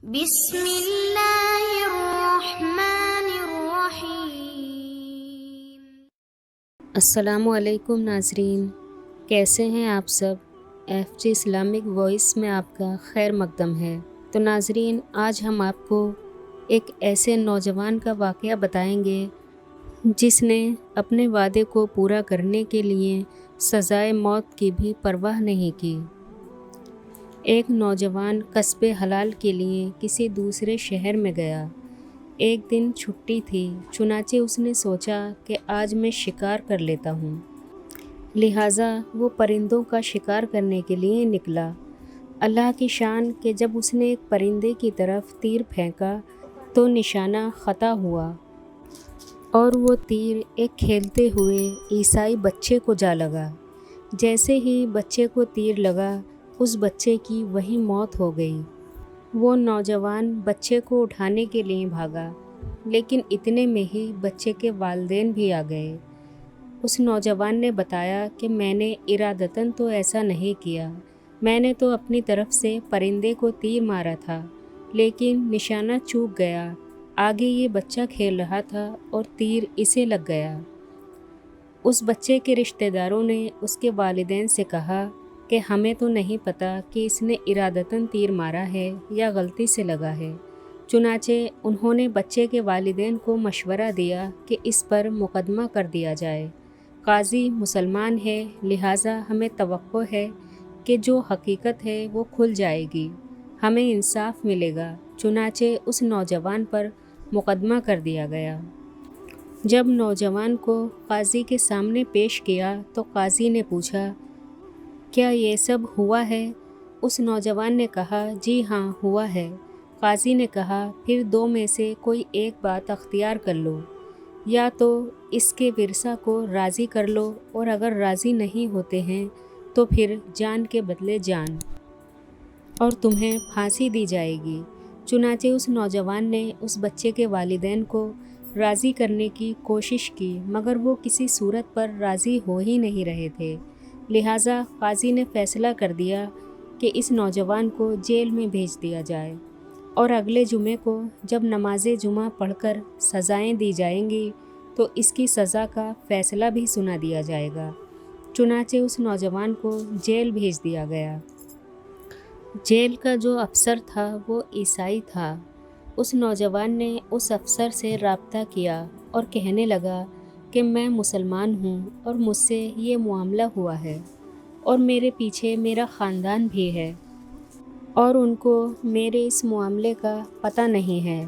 بسم اللہ الرحمن الرحیم۔ السلام علیکم ناظرین، کیسے ہیں آپ سب؟ ایف جی اسلامک وائس میں آپ کا خیر مقدم ہے۔ تو ناظرین، آج ہم آپ کو ایک ایسے نوجوان کا واقعہ بتائیں گے جس نے اپنے وعدے کو پورا کرنے کے لیے سزائے موت کی بھی پرواہ نہیں کی۔ ایک نوجوان کسب حلال کے لیے کسی دوسرے شہر میں گیا۔ ایک دن چھٹی تھی، چنانچہ اس نے سوچا کہ آج میں شکار کر لیتا ہوں۔ لہٰذا وہ پرندوں کا شکار کرنے کے لیے نکلا۔ اللہ کی شان کہ جب اس نے ایک پرندے کی طرف تیر پھینکا تو نشانہ خطا ہوا اور وہ تیر ایک کھیلتے ہوئے عیسائی بچے کو جا لگا۔ جیسے ہی بچے کو تیر لگا، اس بچے کی وہیں موت ہو گئی۔ وہ نوجوان بچے کو اٹھانے کے لیے بھاگا، لیکن اتنے میں ہی بچے کے والدین بھی آ گئے۔ اس نوجوان نے بتایا کہ میں نے ارادتاً تو ایسا نہیں کیا، میں نے تو اپنی طرف سے پرندے کو تیر مارا تھا، لیکن نشانہ چوک گیا۔ آگے یہ بچہ کھیل رہا تھا اور تیر اسے لگ گیا۔ اس بچے کے رشتہ داروں نے اس کے والدین سے کہا کہ ہمیں تو نہیں پتہ کہ اس نے ارادتاً تیر مارا ہے یا غلطی سے لگا ہے۔ چنانچہ انہوں نے بچے کے والدین کو مشورہ دیا کہ اس پر مقدمہ کر دیا جائے۔ قاضی مسلمان ہے، لہٰذا ہمیں توقع ہے کہ جو حقیقت ہے وہ کھل جائے گی، ہمیں انصاف ملے گا۔ چنانچہ اس نوجوان پر مقدمہ کر دیا گیا۔ جب نوجوان کو قاضی کے سامنے پیش کیا تو قاضی نے پوچھا، کیا یہ سب ہوا ہے؟ اس نوجوان نے کہا، جی ہاں ہوا ہے۔ قاضی نے کہا، پھر دو میں سے کوئی ایک بات اختیار کر لو، یا تو اس کے ورثاء کو راضی کر لو، اور اگر راضی نہیں ہوتے ہیں تو پھر جان کے بدلے جان، اور تمہیں پھانسی دی جائے گی۔ چنانچہ اس نوجوان نے اس بچے کے والدین کو راضی کرنے کی کوشش کی، مگر وہ کسی صورت پر راضی ہو ہی نہیں رہے تھے۔ لہٰذا قاضی نے فیصلہ کر دیا کہ اس نوجوان کو جیل میں بھیج دیا جائے، اور اگلے جمعے کو جب نماز جمعہ پڑھ کر سزائیں دی جائیں گی تو اس کی سزا کا فیصلہ بھی سنا دیا جائے گا۔ چنانچہ اس نوجوان کو جیل بھیج دیا گیا۔ جیل کا جو افسر تھا وہ عیسائی تھا۔ اس نوجوان نے اس افسر سے رابطہ کیا اور کہنے لگا کہ میں مسلمان ہوں اور مجھ سے یہ معاملہ ہوا ہے، اور میرے پیچھے میرا خاندان بھی ہے، اور ان کو میرے اس معاملے کا پتہ نہیں ہے۔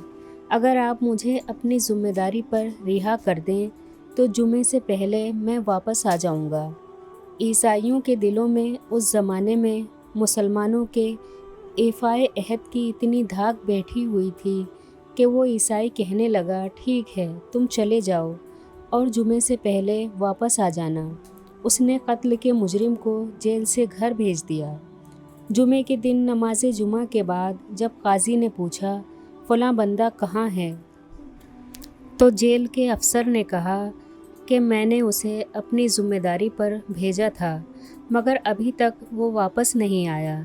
اگر آپ مجھے اپنی ذمہ داری پر رہا کر دیں تو جمعے سے پہلے میں واپس آ جاؤں گا۔ عیسائیوں کے دلوں میں اس زمانے میں مسلمانوں کے ایفائے عہد کی اتنی دھاک بیٹھی ہوئی تھی کہ وہ عیسائی کہنے لگا، ٹھیک ہے تم چلے جاؤ اور جمعے سے پہلے واپس آ جانا۔ اس نے قتل کے مجرم کو جیل سے گھر بھیج دیا۔ جمعے کے دن نماز جمعہ کے بعد جب قاضی نے پوچھا، فلاں بندہ کہاں ہے؟ تو جیل کے افسر نے کہا کہ میں نے اسے اپنی ذمہ داری پر بھیجا تھا، مگر ابھی تک وہ واپس نہیں آیا۔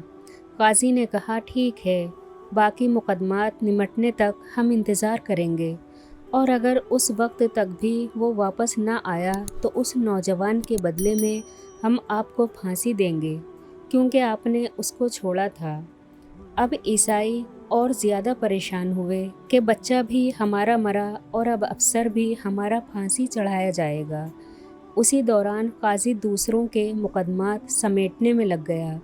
قاضی نے کہا، ٹھیک ہے، باقی مقدمات نمٹنے تک ہم انتظار کریں گے، اور اگر اس وقت تک بھی وہ واپس نہ آیا تو اس نوجوان کے بدلے میں ہم آپ کو پھانسی دیں گے، کیونکہ آپ نے اس کو چھوڑا تھا۔ اب عیسائی اور زیادہ پریشان ہوئے کہ بچہ بھی ہمارا مرا اور اب افسر بھی ہمارا پھانسی چڑھایا جائے گا۔ اسی دوران قاضی دوسروں کے مقدمات سمیٹنے میں لگ گیا۔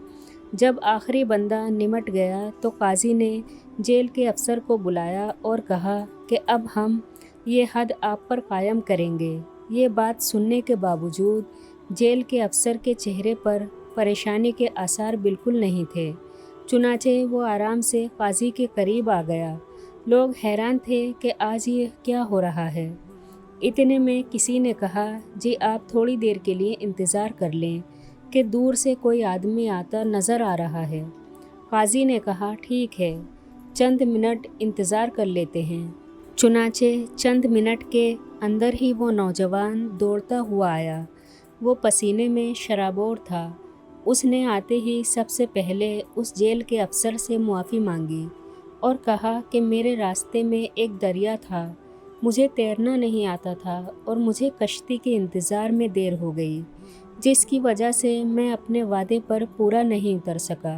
جب آخری بندہ نمٹ گیا تو قاضی نے جیل کے افسر کو بلایا اور کہا کہ اب ہم یہ حد آپ پر قائم کریں گے۔ یہ بات سننے کے باوجود جیل کے افسر کے چہرے پر پریشانی کے آثار بالکل نہیں تھے۔ چنانچہ وہ آرام سے قاضی کے قریب آ گیا۔ لوگ حیران تھے کہ آج یہ کیا ہو رہا ہے۔ اتنے میں کسی نے کہا، جی آپ تھوڑی دیر کے لیے انتظار کر لیں کہ دور سے کوئی آدمی آتا نظر آ رہا ہے۔ قاضی نے کہا، ٹھیک ہے، چند منٹ انتظار کر لیتے ہیں۔ چنانچہ چند منٹ کے اندر ہی وہ نوجوان دوڑتا ہوا آیا۔ وہ پسینے میں شرابور تھا۔ اس نے آتے ہی سب سے پہلے اس جیل کے افسر سے معافی مانگی اور کہا کہ میرے راستے میں ایک دریا تھا، مجھے تیرنا نہیں آتا تھا اور مجھے کشتی کے انتظار میں دیر ہو گئی، جس کی وجہ سے میں اپنے وعدے پر پورا نہیں اتر سکا،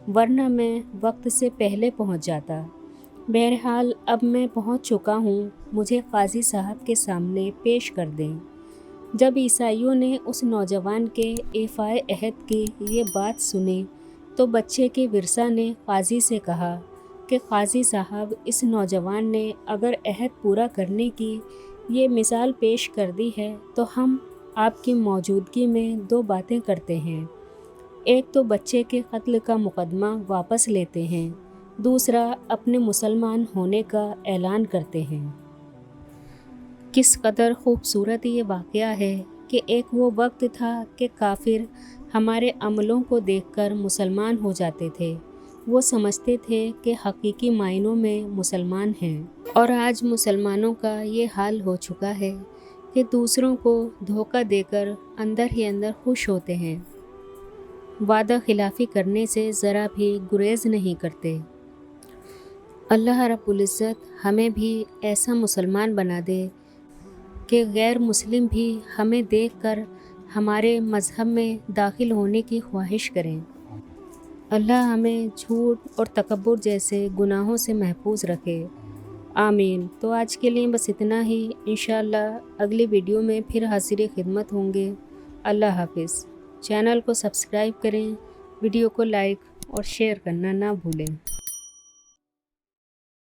ورنہ میں وقت سے پہلے پہنچ جاتا۔ بہرحال اب میں پہنچ چکا ہوں، مجھے قاضی صاحب کے سامنے پیش کر دیں۔ جب عیسائیوں نے اس نوجوان کے ایفائے عہد کی یہ بات سنی تو بچے کے ورثہ نے قاضی سے کہا کہ قاضی صاحب، اس نوجوان نے اگر عہد پورا کرنے کی یہ مثال پیش کر دی ہے تو ہم آپ کی موجودگی میں 2 باتیں کرتے ہیں۔ ایک تو بچے کے قتل کا مقدمہ واپس لیتے ہیں، دوسرا اپنے مسلمان ہونے کا اعلان کرتے ہیں۔ کس قدر خوبصورت یہ واقعہ ہے کہ ایک وہ وقت تھا کہ کافر ہمارے عملوں کو دیکھ کر مسلمان ہو جاتے تھے، وہ سمجھتے تھے کہ حقیقی معنوں میں مسلمان ہیں، اور آج مسلمانوں کا یہ حال ہو چکا ہے کہ دوسروں کو دھوکہ دے کر اندر ہی اندر خوش ہوتے ہیں، وعدہ خلافی کرنے سے ذرا بھی گریز نہیں کرتے۔ اللہ رب العزت ہمیں بھی ایسا مسلمان بنا دے کہ غیر مسلم بھی ہمیں دیکھ کر ہمارے مذہب میں داخل ہونے کی خواہش کریں۔ اللہ ہمیں جھوٹ اور تکبر جیسے گناہوں سے محفوظ رکھے، آمین۔ تو آج کے لیے بس اتنا ہی، انشاءاللہ اگلی ویڈیو میں پھر حاضر خدمت ہوں گے۔ اللہ حافظ۔ چینل کو سبسکرائب کریں، ویڈیو کو لائک اور شیئر کرنا نہ بھولیں۔